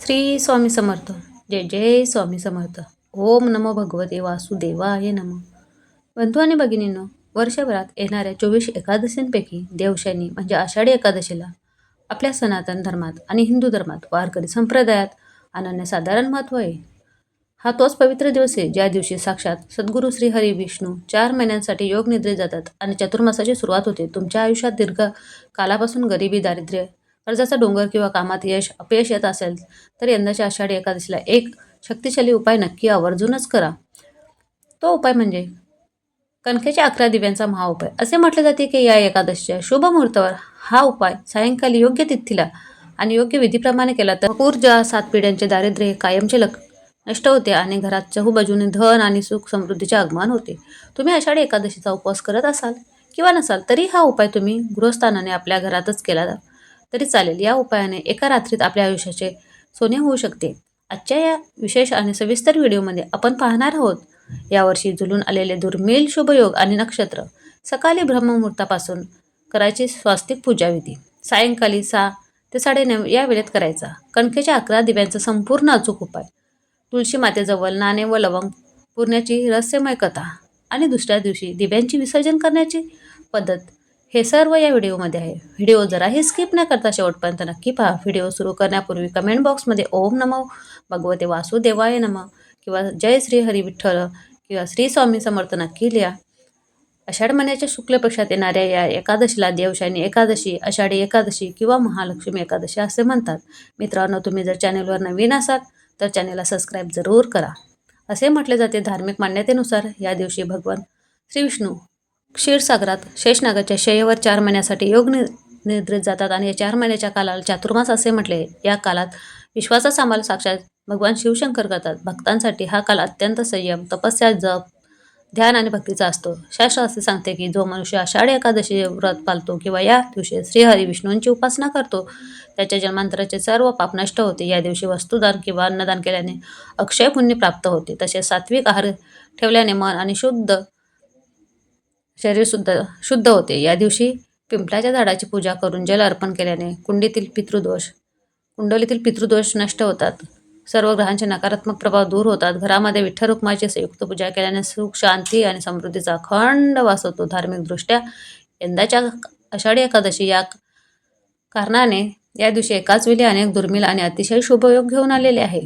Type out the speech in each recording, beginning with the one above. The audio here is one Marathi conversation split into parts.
श्री स्वामी समर्थ. जय जय स्वामी समर्थ. ओम नमो भगवते वासुदेवाय नमः. बंधू आणि भगिनींनो, वर्षभरात येणाऱ्या 24 एकादशींपैकी देवशनी म्हणजे आषाढी एकादशीला आपल्या सनातन धर्मात आणि हिंदू धर्मात वारकरी संप्रदायात अनन्यसाधारण महत्त्व आहे. हा तोच पवित्र दिवस आहे ज्या दिवशी साक्षात सद्गुरू श्री हरी विष्णू 4 महिन्यांसाठी योग निद्रेत जातात आणि चतुर्मासाची सुरुवात होते. तुमच्या आयुष्यात दीर्घ कालापासून गरिबी, दारिद्र्य, कर्जाचा डोंगर किंवा कामात अपयश येत असेल तर यंदाच्या आषाढी एकादशीला एक शक्तिशाली उपाय नक्की आवर्जूनच करा. तो उपाय म्हणजे कणकेच्या 11 दिव्यांचा महाउपाय. असे म्हटले जाते की या एकादशीच्या शुभ मुहूर्तावर हा उपाय सायंकाळी योग्य तिथीला आणि योग्य विधीप्रमाणे केला तर ऊर्जा, 7 पिढ्यांचे दारिद्र्य हे कायमचे नष्ट होते आणि घरात चहूबाजूने धन आणि सुख समृद्धीचे आगमन होते. तुम्ही आषाढी एकादशीचा उपवास करत असाल किंवा नसाल तरी हा उपाय तुम्ही गृहस्थानाने आपल्या घरातच केला तरी चालेल. या उपायाने एका रात्रीत आपल्या आयुष्याचे सोने होऊ शकते. आजच्या या विशेष आणि सविस्तर व्हिडिओमध्ये आपण पाहणार आहोत यावर्षी जुलून आलेले दुर्मिळ शुभयोग आणि नक्षत्र. सकाळी ब्रह्ममुहूर्तापासून करायची स्वास्तिक पूजाविधी. सायंकाळी 6 ते 9:30 या वेळेत करायचा. कणकेच्या 11 दिव्यांचा संपूर्ण अचूक उपाय. तुळशी मातेजवळ नाणे व लवंग पुरण्याची रहस्यमय कथा आणि दुसऱ्या दिवशी दिव्यांची विसर्जन करण्याची पद्धत हे सर्व या व्हिडिओमध्ये आहे. व्हिडिओ जराही स्किप न करता शेवटपर्यंत नक्की पहा. व्हिडिओ सुरू करण्यापूर्वी कमेंट बॉक्समध्ये ओम नमो भगवते वासुदेवाय नमः किंवा जय श्री हरी विठ्ठल किंवा श्री स्वामी समर्थ नक्की लिहा. आषाढ महिन्याच्या शुक्ल पक्षात येणाऱ्या या एकादशीला देवशयनी एकादशी, आषाढी एकादशी किंवा महालक्ष्मी एकादशी असे म्हणतात. मित्रांनो, तुम्ही जर चॅनेलवर नवीन असाल तर चॅनेलला सबस्क्राईब जरूर करा. असे म्हटले जाते धार्मिक मान्यतेनुसार या दिवशी भगवान श्री विष्णू क्षीरसागरात शेषनागाच्या शय्येवर 4 महिन्यासाठी योग निद्रेत जातात आणि या 4 महिन्याच्या कालाला चातुर्मास असे म्हटले. या कालात विश्वाचा सांभाळ साक्षात भगवान शिवशंकर करतात. भक्तांसाठी हा काल अत्यंत संयम, तपस्या, जप, ध्यान आणि भक्तीचा असतो. शास्त्र असे सांगते की जो मनुष्य आषाढी एकादशी व्रत पाळतो किंवा या दिवशी श्रीहरी विष्णूंची उपासना करतो त्याच्या जन्मांतराचे सर्व पाप नष्ट होते. या दिवशी वस्तुदान किंवा अन्नदान केल्याने अक्षय पुण्य प्राप्त होते. तसेच सात्विक आहार ठेवल्याने मन आणि शरीर शुद्ध होते. या दिवशी पिंपळाच्या झाडाची पूजा करून जल अर्पण केल्याने कुंडलीतील पितृदोष नष्ट होतात. सर्व ग्रहांचे नकारात्मक प्रभाव दूर होतात. घरामध्ये विठ्ठल रुक्माची संयुक्त पूजा केल्याने सुख, शांती आणि समृद्धीचा अखंड वास होतो. धार्मिक दृष्ट्या यंदाच्या आषाढी एकादशी या कारणाने या दिवशी एकाच वेळी अनेक दुर्मिळ आणि अतिशय शुभयोग घेऊन आलेले आहे.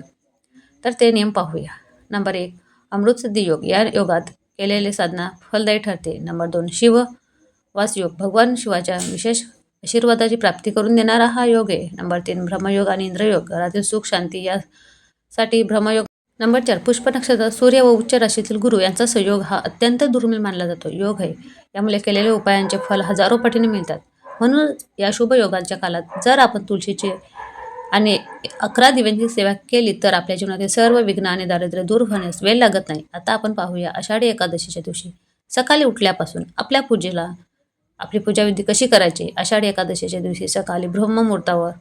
तर ते नियम पाहूया. नंबर 1, अमृत सिद्धी योग. या योगात केलेले साधना फलदायी ठरते. नंबर 2, शिववास योग. भगवान शिवाच्या विशेष आशीर्वादाची प्राप्ती करून देणारा हा योग आहे. नंबर 3, ब्रह्मयोग आणि इंद्रयोग. घरातील सुख शांती यासाठी ब्रह्मयोग. नंबर 4, पुष्प नक्षत्र, सूर्य व उच्च राशीतील गुरु यांचा संयोग हा अत्यंत दुर्मिळ मानला जातो योग आहे. यामुळे केलेल्या उपायांचे फल हजारो पटीने मिळतात. म्हणून या शुभ योगाच्या काळात जर आपण तुळशीचे आणि 11 दिव्यांची सेवा केली तर आपल्या जीवनातील सर्व विघ्न आणि दारिद्र्य दूर होण्यास वेळ लागत नाही. आता आपण पाहूया आषाढी एकादशीच्या दिवशी सकाळी उठल्यापासून आपली पूजाविधी कशी करायची. आषाढी एकादशीच्या दिवशी सकाळी ब्रह्ममुहूर्तावर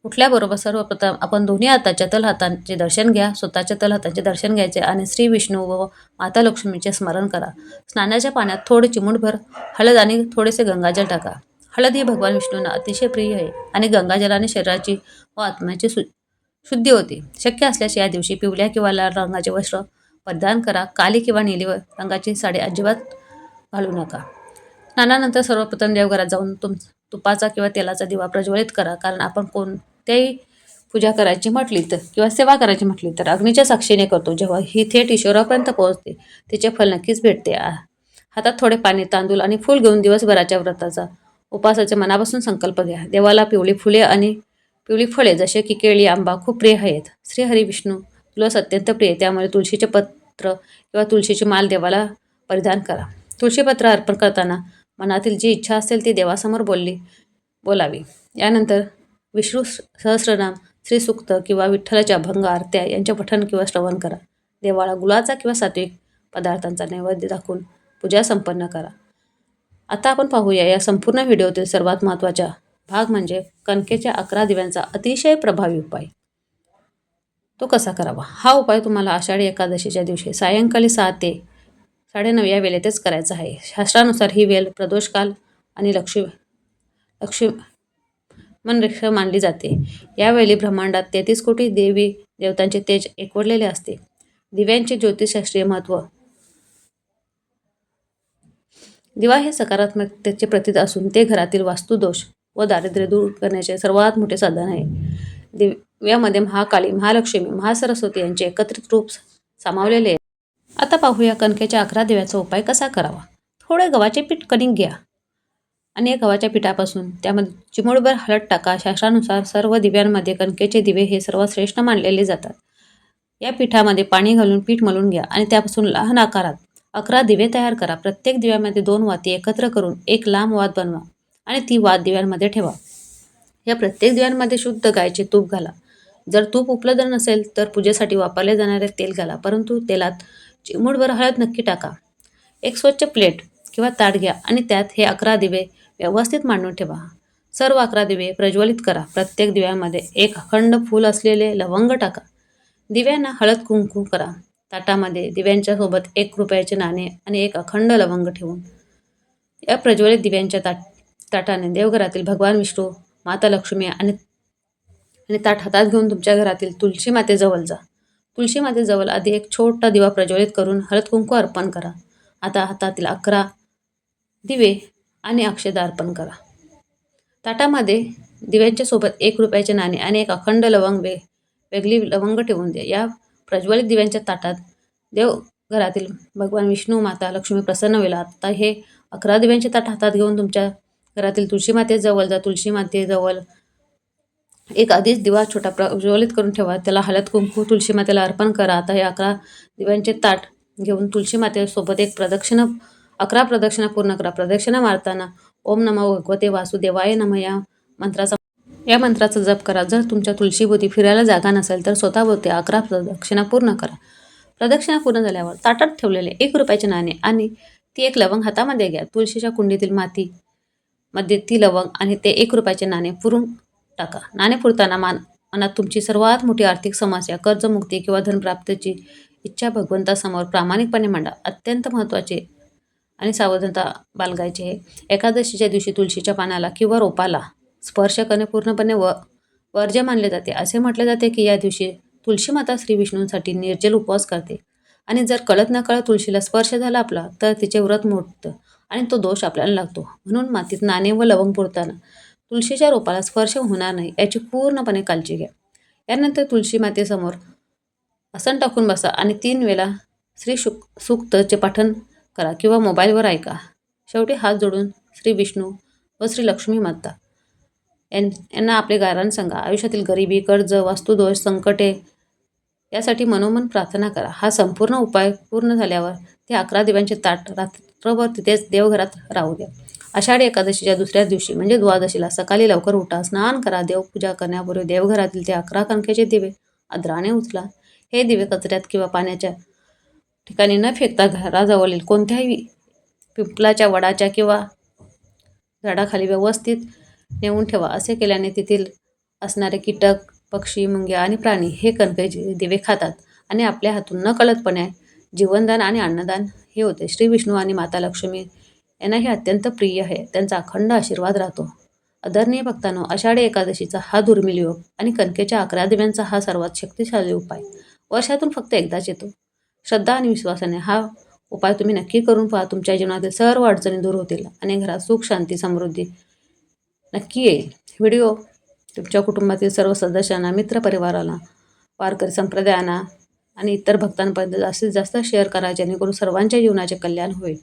उठल्याबरोबर सर्वप्रथम आपण दोन्ही हाताच्या तलहातांचे दर्शन घ्या. स्वतःच्या तलहातांचे दर्शन घ्यायचे आणि श्री विष्णू व माता लक्ष्मीचे स्मरण करा. स्नानाच्या पाण्यात थोडे चिमूटभर हळद आणि थोडेसे गंगाजल टाका. हळद ही भगवान विष्णूंना अतिशय प्रिय आहे आणि गंगाजलाने शरीराची व आत्म्याची शुद्धी होते. शक्य असल्यास या दिवशी पिवळ्या किंवा लाल रंगाचे वस्त्र परिधान करा. काली किंवा निळी रंगाची साडी अजिबात घालू नका. स्नानानंतर सर्वप्रथम देवघरात जाऊन तुपाचा किंवा तेलाचा दिवा प्रज्वलित करा. कारण आपण कोणत्याही पूजा करायची म्हटली तर किंवा सेवा करायची म्हटली तर अग्नीच्या साक्षीने करतो. जेव्हा ही थेट ईश्वरापर्यंत पोहोचते तिचे फल नक्कीच भेटते. हातात थोडे पाणी, तांदूळ आणि फूल घेऊन दिवसभराच्या व्रताचा उपासाचे मनापासून संकल्प घ्या. देवाला पिवळी फुले आणि पिवळी फळे जसे की केळी, आंबा खूप प्रिय आहेत. श्री हरी विष्णू तुळस अत्यंत प्रिय, त्यामुळे तुळशीचे पत्र किंवा तुळशीची माल देवाला परिधान करा. तुळशीपत्र अर्पण करताना मनातील जी इच्छा असेल ती देवासमोर बोलावी. यानंतर विष्णू सहस्रनाम, श्रीसूक्त किंवा विठ्ठलाच्या अभंग आरत्या यांचे पठण किंवा श्रवण करा. देवाला गुळाचा किंवा सात्विक पदार्थांचा नैवेद्य दाखवून पूजा संपन्न करा. आता आपण पाहूया या संपूर्ण व्हिडिओतील सर्वात महत्त्वाचा भाग म्हणजे कणकेच्या 11 दिव्यांचा अतिशय प्रभावी उपाय. तो कसा करावा. हा उपाय तुम्हाला आषाढी एकादशीच्या दिवशी सायंकाळी 6 ते 9:30 या वेळेतच करायचा आहे. शास्त्रानुसार ही वेळ प्रदोषकाल आणि लक्ष्मी रेखा मानली जाते. यावेळी ब्रह्मांडात 33 कोटी देवी देवतांचे तेज एकवटलेले असते. दिव्यांचे ज्योतिषशास्त्रीय महत्त्व. दिवा हे सकारात्मकतेचे प्रतीक असून ते घरातील वास्तुदोष व दारिद्र्य दूर करण्याचे सर्वात मोठे साधन आहे. दिव्यामध्ये महाकाली, महालक्ष्मी, महासरस्वती यांचे एकत्रित रूप सामावलेले आहे. आता पाहूया कणकेच्या 11 दिव्याचा उपाय कसा करावा. थोडे गव्हाचे पीठ कणिक घ्या आणि या गव्हाच्या पिठापासून त्यामध्ये चिमूटभर हळद टाका. शास्त्रानुसार सर्व दिव्यांमध्ये कणकेचे दिवे हे सर्वात श्रेष्ठ मानलेले जातात. या पिठामध्ये पाणी घालून पीठ मळून घ्या आणि त्यापासून लहान आकारात 11 दिवे तयार करा. प्रत्येक दिव्यामध्ये 2 वाती एकत्र करून एक लांब वात बनवा आणि ती वात दिव्यांमध्ये ठेवा. या प्रत्येक दिव्यांमध्ये शुद्ध गायचे तूप घाला. जर तूप उपलब्ध नसेल तर पूजेसाठी वापरले जाणारे तेल घाला, परंतु तेलात चिमूटभर हळद नक्की टाका. एक स्वच्छ प्लेट किंवा ताट घ्या आणि त्यात हे 11 दिवे व्यवस्थित मांडून ठेवा. सर्व 11 दिवे प्रज्वलित करा. प्रत्येक दिव्यामध्ये एक अखंड फूल असलेले लवंग टाका. दिव्यांना हळद कुंकू करा. ताटामध्ये दिव्यांच्या सोबत 1 रुपयाचे नाणे आणि एक अखंड लवंग ठेवून या प्रज्वलित दिव्यांच्या ताटाने देवघरातील भगवान विष्णू, माता लक्ष्मी आणि ताट हातात घेऊन तुमच्या घरातील तुळशी मातेजवळ जा. तुळशी मातेजवळ आधी एक छोटा दिवा प्रज्वलित करून हळद कुंकू अर्पण करा. आता हातातील 11 दिवे आणि अक्षदा अर्पण करा. ताटामध्ये दिव्यांच्या सोबत 1 रुपयाचे नाणे आणि एक अखंड लवंग वेगळी लवंग ठेवून द्या. या प्रज्वलित दिव्यांच्या ताटात देवघरातील भगवान विष्णू, माता लक्ष्मी प्रसन्न होईल. आता हे 11 दिव्यांचे ताट हातात घेऊन तुमच्या घरातील तुळशी मातेजवळ जा. तुळशी मातेजवळ एक आधीच दिवा छोटा प्रज्वलित करून ठेवा. त्याला हळद कुंकू तुळशी मातेला अर्पण करा. आता हे 11 दिव्यांचे ताट घेऊन तुळशी मातेसोबत 11 प्रदक्षिणा पूर्ण करा. प्रदक्षिणा मारताना ओम नमो भगवते वासुदेवाय नमः या मंत्राचा जप करा. जर तुमच्या तुळशीभोवती फिरायला जागा नसेल तर स्वतःभोवती 11 प्रदक्षिणा पूर्ण करा. प्रदक्षिणा पूर्ण झाल्यावर ताटात ठेवलेले 1 रुपयाचे नाणे आणि ती एक लवंग हातामध्ये घ्या. तुळशीच्या कुंडीतील मातीमध्ये ती लवंग आणि ते 1 रुपयाचे नाणे पुरून टाका. नाणे पुरताना मनात तुमची सर्वात मोठी आर्थिक समस्या, कर्जमुक्ती किंवा धनप्राप्तीची इच्छा भगवंतासमोर प्रामाणिकपणे मांडा. अत्यंत महत्त्वाचे आणि सावधानता बाळगायची आहे. एकादशीच्या दिवशी तुळशीच्या पानाला किंवा रोपाला स्पर्श करणे पूर्णपणे वर्ज्य मानले जाते. असे म्हटले जाते की या दिवशी तुळशी माता श्री विष्णूंसाठी निर्जल उपवास करते आणि जर कळत नकळत तुळशीला स्पर्श झाला आपला तर तिचे व्रत मोडतं आणि तो दोष आपल्याला लागतो. म्हणून मातीत नाणे व लवंग पुरताना तुळशीच्या रोपाला स्पर्श होणार नाही याची पूर्णपणे काळजी घ्या. यानंतर तुळशी मातेसमोर आसन टाकून बसा आणि 3 वेळा श्री सूक्तचे पठण करा किंवा मोबाईलवर ऐका. शेवटी हात जोडून श्री विष्णू व श्री लक्ष्मी माता यांना आपले गाऱ्हाण सांगा. आयुष्यातील गरिबी, कर्ज, वास्तुदोष, संकटे यासाठी मनोमन प्रार्थना करा. हा संपूर्ण उपाय पूर्ण झाल्यावर ते 11 दिव्यांचे ताट रात्रभर तिथेच देवघरात राहू द्या. आषाढी एकादशीच्या दुसऱ्या दिवशी म्हणजे द्वादशीला सकाळी लवकर उठा, स्नान करा. देवपूजा करण्यापूर्वी देवघरातील ते 11 कणकेचे दिवे आदराने उचला. हे दिवे कचऱ्यात किंवा पाण्याच्या ठिकाणी न फेकता घराजवळील कोणत्याही पिंपलाच्या, वडाच्या किंवा झाडाखाली व्यवस्थित नेऊन ठेवा. असे केल्याने तेथील असणारे कीटक, पक्षी, मुंग्या आणि प्राणी हे कणकेचे दिवे खातात आणि आपल्या हातून नकळतपणे जीवनदान आणि अन्नदान हे होते. श्री विष्णू आणि माता लक्ष्मी यांना हे अत्यंत प्रिय आहे. त्यांचा अखंड आशीर्वाद राहतो. आदरणीय भक्तांनो, आषाढी एकादशीचा हा दुर्मिळ योग आणि कणकेच्या 11 दिव्यांचा हा सर्वात शक्तिशाली उपाय वर्षातून फक्त एकदाच येतो. श्रद्धा आणि विश्वासाने हा उपाय तुम्ही नक्की करून पहा. तुमच्या जीवनातील सर्व अडचणी दूर होतील आणि घरात सुख, शांती, समृद्धी नक्की येईल. व्हिडिओ तुमच्या कुटुंबातील सर्व सदस्यांना, मित्रपरिवाराला, वारकरी संप्रदायांना आणि इतर भक्तांपर्यंत जास्तीत जास्त शेअर करा, जेणेकरून सर्वांच्या जीवनाचे कल्याण होईल.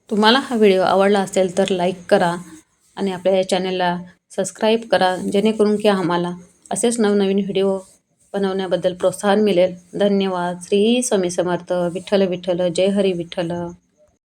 तुम्हाला हा व्हिडिओ आवडला असेल तर लाईक करा आणि आपल्या या चॅनलला सबस्क्राईब करा, जेणेकरून की आम्हाला असेच नवनवीन व्हिडिओ बनवण्याबद्दल प्रोत्साहन मिळेल. धन्यवाद. श्री स्वामी समर्थ. विठ्ठल विठ्ठल. जय हरी विठ्ठल.